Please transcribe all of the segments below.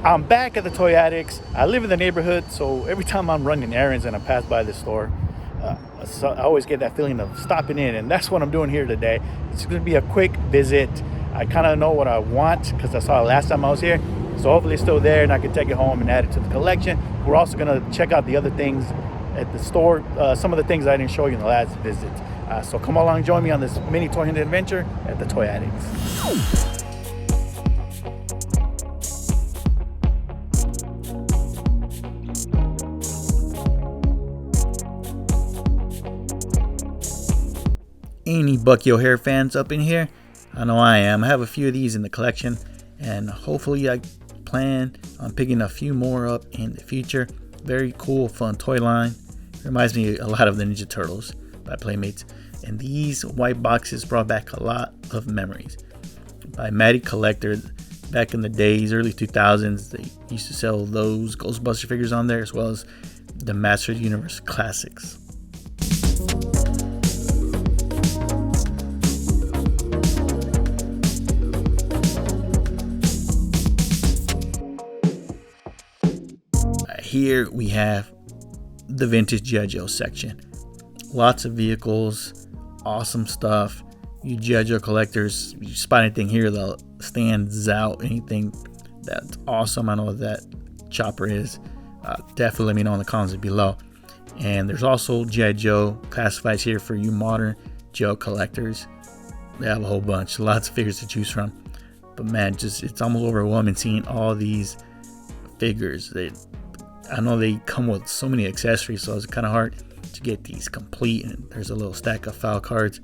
I'm back at the Toy Addicts. I live in the neighborhood, so every time I'm running errands and I pass by this store, so I always get that feeling of stopping in, and that's what I'm doing here today. It's going to be a quick visit. I kind of know what I want because I saw it last time I was here, so hopefully it's still there and I can take it home and add it to the collection. We're also going to check out the other things at the store, some of the things I didn't show you in the last visit. So come along, join me on this mini toy hunting adventure at the Toy Addicts. Any Bucky O'Hare fans up in here? I know I am. I have a few of these in the collection, and hopefully I plan on picking a few more up in the future. Very cool, fun toy line. Reminds me a lot of the Ninja Turtles by Playmates. And these white boxes brought back a lot of memories. By Matty Collector, back in the days, early 2000s, they used to sell those Ghostbuster figures on there, as well as the Master Universe Classics. Here we have the vintage G.I. Joe section. Lots of vehicles, awesome stuff. You G.I. Joe collectors, you spot anything here that stands out, anything that's awesome, I know what that chopper is, definitely let me know in the comments below. And there's also G.I. Joe classifieds here for you modern Joe collectors. They have a whole bunch, lots of figures to choose from. But man, it's almost overwhelming seeing all these figures. I know they come with so many accessories, so it's kind of hard to get these complete. And there's a little stack of file cards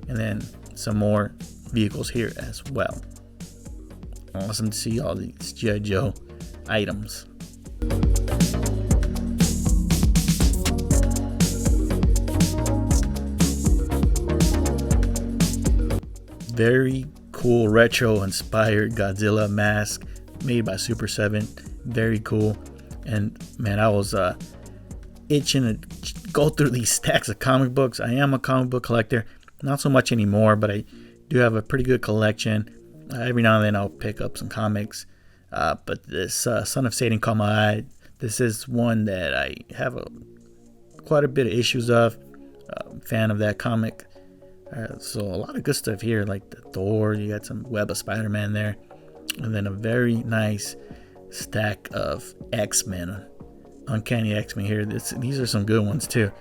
and then some more vehicles here as well. Awesome to see all these G.I. Joe items. Very cool retro inspired Godzilla mask made by Super 7. Very cool. And man, I was itching to go through these stacks of comic books. I am a comic book collector, not so much anymore, but I do have a pretty good collection. Every now and then I'll pick up some comics, but this Son of Satan caught my eye. This is one that I have quite a bit of issues of. Fan of that comic. So a lot of good stuff here, like the Thor. You got some Web of Spider-Man there, and then a very nice stack of X-Men, Uncanny X-Men here. These are some good ones too.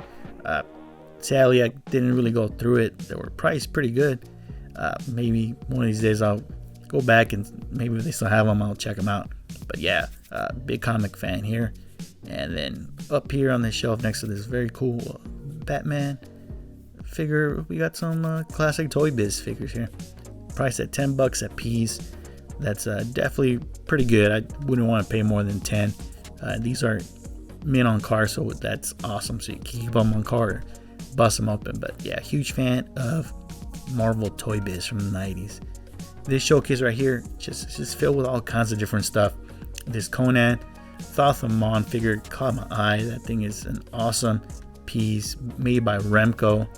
Sadly, I didn't really go through it. They were priced pretty good. Maybe one of these days I'll go back and maybe if they still have them, I'll check them out. But yeah, big comic fan here. And then up here on the shelf next to this very cool Batman figure, we got some classic Toy Biz figures here. Priced at $10 a piece. That's definitely pretty good. I wouldn't want to pay more than 10. These are mint on car, so that's awesome. So you can keep them on car, bust them open. But yeah, huge fan of Marvel Toy Biz from the 90s. This showcase right here, just filled with all kinds of different stuff. This Conan Thoth-Amon figure caught my eye. That thing is an awesome piece made by Remco.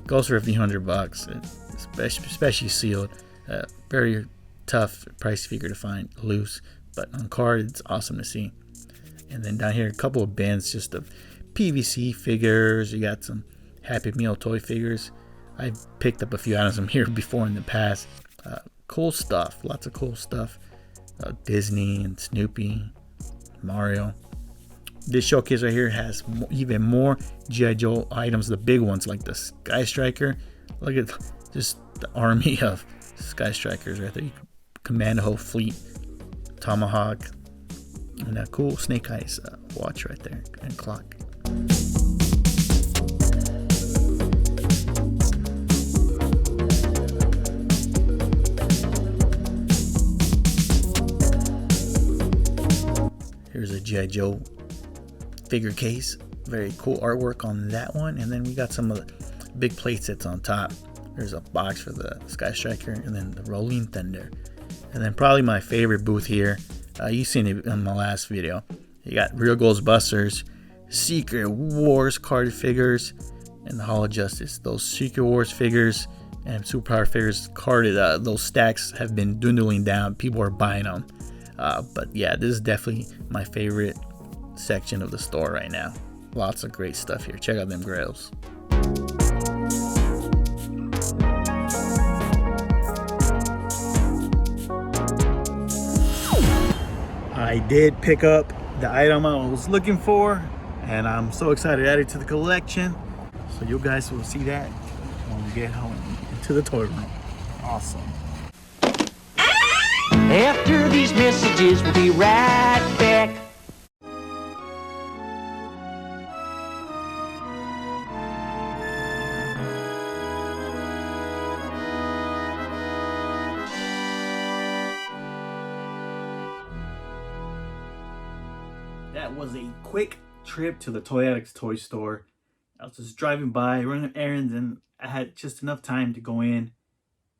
Goes for a few $100, especially sealed. Very tough price figure to find loose, but on card it's awesome to see. And then down here a couple of bins just of PVC figures. You got some Happy Meal toy figures. I've picked up a few items from here before in the past. Cool stuff, lots of cool stuff. Disney and Snoopy, Mario. This showcase right here has even more G.I. Joe items, the big ones like the Sky Striker. Look at just the army of Sky Strikers right there. You can command a whole fleet. Tomahawk, and a cool Snake Eyes watch right there, and clock. Here's a G.I. Joe figure case. Very cool artwork on that one. And then we got some of the big plate sets on top. There's a box for the Sky Striker and then the Rolling Thunder. And then probably my favorite booth here. You've seen it in my last video. You got Real Ghostbusters, Secret Wars card figures, and the Hall of Justice. Those Secret Wars figures and Superpower figures carded. Those stacks have been dwindling down. People are buying them. But yeah, this is definitely my favorite section of the store right now. Lots of great stuff here. Check out them grails. I did pick up the item I was looking for, and I'm so excited to add it to the collection. So you guys will see that when we get home into the toy room. Awesome. After these messages, we'll be right back. That was a quick trip to the Toy Addicts toy store. I was just driving by, running errands, and I had just enough time to go in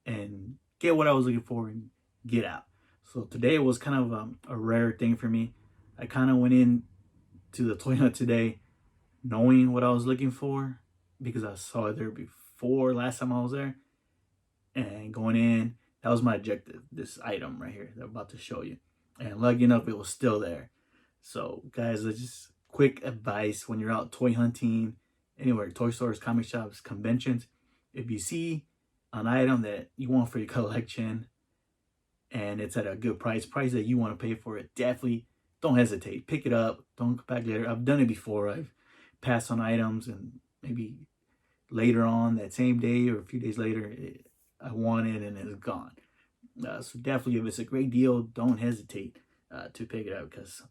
and get what I was looking for and get out. So today was kind of a rare thing for me. I kind of went in to the toy hunt today knowing what I was looking for because I saw it there before last time I was there. And going in, that was my objective, this item right here that I'm about to show you. And lucky enough, it was still there. So guys, just quick advice when you're out toy hunting, anywhere, toy stores, comic shops, conventions, if you see an item that you want for your collection and it's at a good price that you want to pay for it, definitely don't hesitate. Pick it up. Don't come back later. I've done it before. I've passed on items and maybe later on that same day or a few days later, I want it and it's gone. So definitely, if it's a great deal, don't hesitate to pick it up, because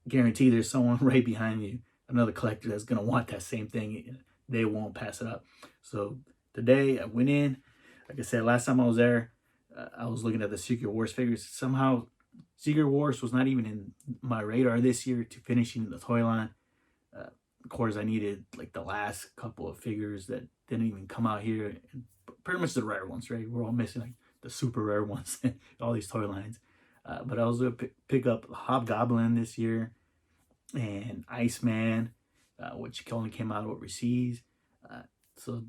guarantee there's someone right behind you, another collector that's going to want that same thing. They won't pass it up. So today I went in, like I said, last time I was there, I was looking at the Secret Wars figures. Somehow Secret Wars was not even in my radar this year to finishing the toy line. Of course, I needed like the last couple of figures that didn't even come out here, and pretty much the rare ones, right? We're all missing like the super rare ones, all these toy lines. But I was going to pick up Hobgoblin this year and Iceman, which only came out overseas. So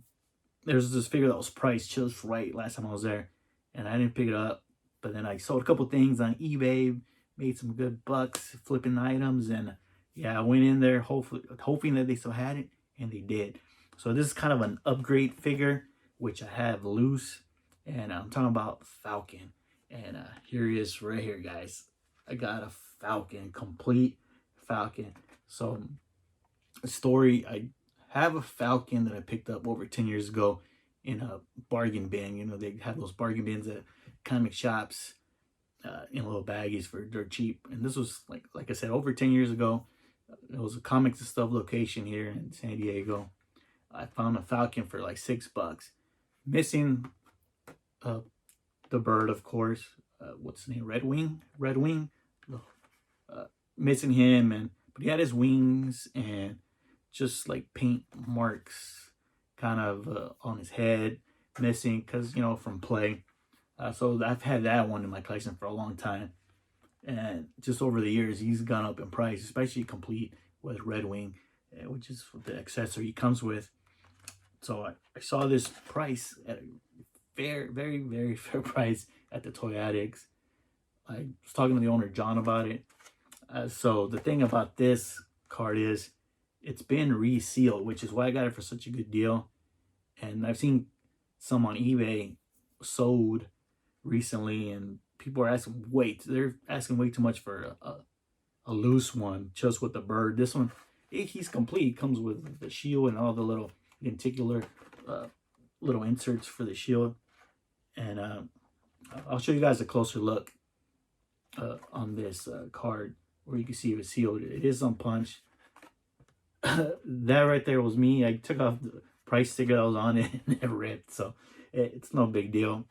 there's this figure that was priced just right last time I was there, and I didn't pick it up. But then I sold a couple things on eBay, made some good bucks flipping items, and yeah, I went in there hoping that they still had it, and they did. So this is kind of an upgrade figure, which I have loose, and I'm talking about Falcon. And here he is right here, guys. I got a Falcon, complete Falcon. So, a story, I have a Falcon that I picked up over 10 years ago in a bargain bin. You know, they have those bargain bins at comic shops in little baggies for dirt cheap. And this was, like I said, over 10 years ago. It was a comics and stuff location here in San Diego. I found a Falcon for like $6. Missing the bird, of course. What's his name? Red Wing. Missing him, but he had his wings and just like paint marks kind of on his head, missing because, you know, from play. So I've had that one in my collection for a long time, and just over the years he's gone up in price, especially complete with Red Wing, which is what the accessory he comes with. So I saw this price at a very, very fair price at the Toy Addicts. I was talking to the owner, John, about it. So the thing about this card is it's been resealed, which is why I got it for such a good deal. And I've seen some on eBay sold recently, and people are asking they're asking way too much for a loose one just with the bird. This one, he's complete. It comes with the shield and all the little lenticular little inserts for the shield. And I'll show you guys a closer look on this card, where you can see it was sealed. It is unpunched. That right there was me. I took off the price sticker that was on it and it ripped, so it's no big deal.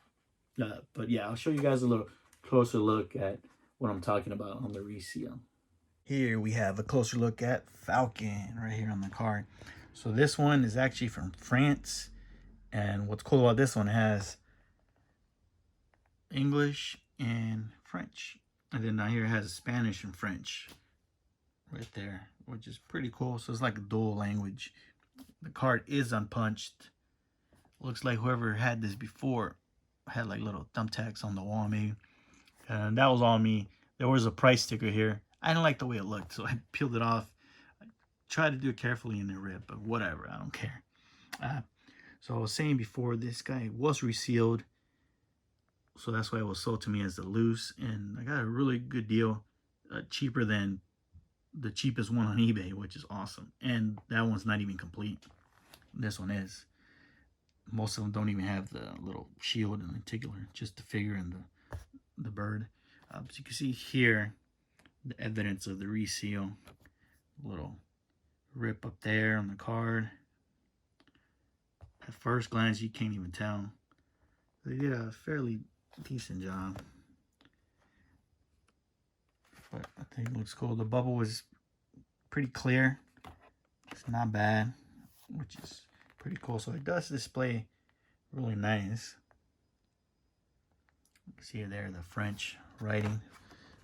But yeah, I'll show you guys a little closer look at what I'm talking about on the reseal. Here we have a closer look at Falcon right here on the card. So this one is actually from France, and what's cool about this one, has English and French, and then down here it has Spanish and French right there, which is pretty cool. So it's like a dual language. The card is unpunched. Looks like whoever had this before had like little thumbtacks on the wall maybe, and that was all me. there was a price sticker here. I didn't like the way it looked, so I peeled it off. I tried to do it carefully and it ripped, but whatever, I don't care. So I was saying before, this guy was resealed, so that's why it was sold to me as the loose, and I got a really good deal, cheaper than the cheapest one on eBay, which is awesome. And that one's not even complete. This one is. Most of them don't even have the little shield in particular, just the figure and the bird. So you can see here the evidence of the reseal. Little rip up there on the card. At first glance, you can't even tell. They did a fairly decent job. But I think it looks cool. The bubble was pretty clear. It's not bad, which is pretty cool. So it does display really nice. You can see there the French writing.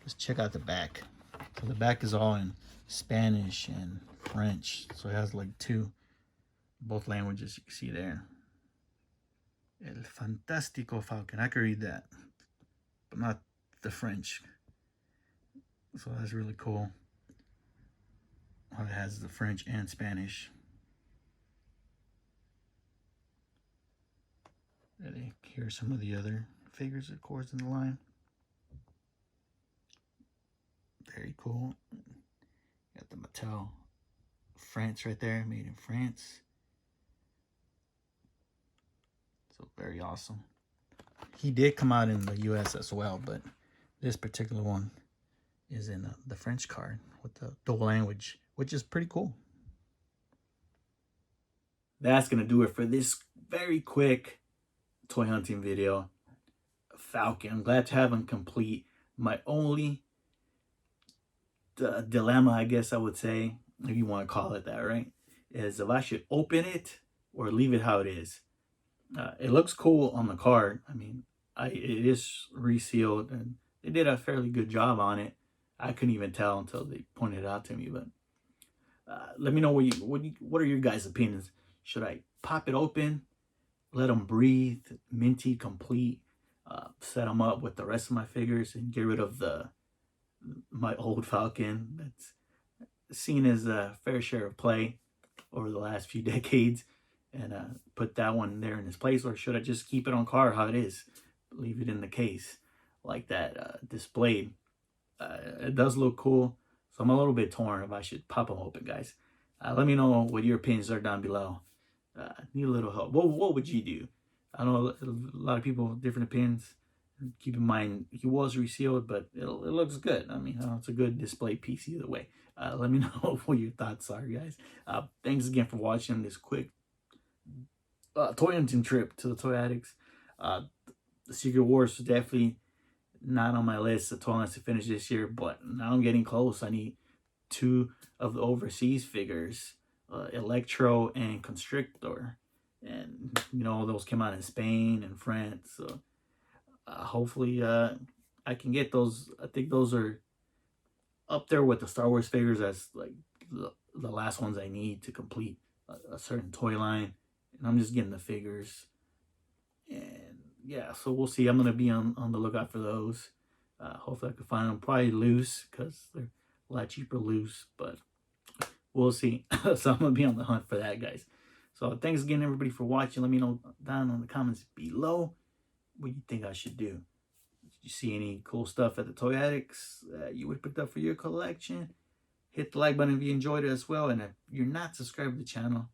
Let's check out the back. So the back is all in Spanish and French. So it has like both languages you can see there. El Fantástico Falcon. I can read that, but not the French. So that's really cool. It has the French and Spanish. And here's some of the other figures, of course, in the line. Very cool. Got the Mattel France right there, made in France. So very awesome. He did come out in the US as well, but this particular one is in the French card with the dual language, which is pretty cool. That's gonna do it for this very quick toy hunting video. Falcon. I'm glad to have him complete. My only dilemma, I guess I would say, if you want to call it that, right, is if I should open it or leave it how it is. It looks cool on the card. I mean, it is resealed, and they did a fairly good job on it. I couldn't even tell until they pointed it out to me. But let me know what are your guys' opinions? Should I pop it open, let them breathe, minty complete, set them up with the rest of my figures, and get rid of my old Falcon that's seen as a fair share of play over the last few decades, and put that one there in its place? Or should I just keep it on card how it is, leave it in the case like that, displayed? It does look cool, so I'm a little bit torn if I should pop them open, guys. Let me know what your opinions are down below. Need a little help. What would you do? I know a lot of people have different opinions. Keep in mind, he was resealed, but it looks good. I mean, it's a good display piece either way. Let me know what your thoughts are, guys. Thanks again for watching this quick toy hunting trip to the Toy Addicts. The Secret Wars was definitely not on my list of toy hunts to finish this year, but now I'm getting close. I need 2 of the overseas figures, Electro and Constrictor. And, you know, those came out in Spain and France, so hopefully I can get those. I think those are up there with the Star Wars figures as like the last ones I need to complete a certain toy line. And I'm just getting the figures. And yeah, so we'll see. I'm going to be on the lookout for those. Hopefully I can find them probably loose, because they're a lot cheaper loose. But we'll see. So I'm going to be on the hunt for that, guys. So thanks again, everybody, for watching. Let me know down in the comments below what you think I should do. Did you see any cool stuff at the Toy Addicts you would have picked up for your collection? Hit the like button if you enjoyed it as well. And if you're not subscribed to the channel,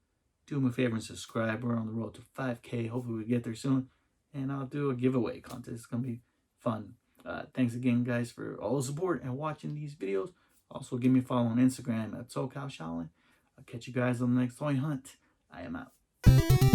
do me a favor and subscribe. We're on the road to 5K. Hopefully we get there soon. And I'll do a giveaway contest. It's going to be fun. Thanks again, guys, for all the support and watching these videos. Also, give me a follow on Instagram at SoCalShaolin. I'll catch you guys on the next toy hunt. I am out.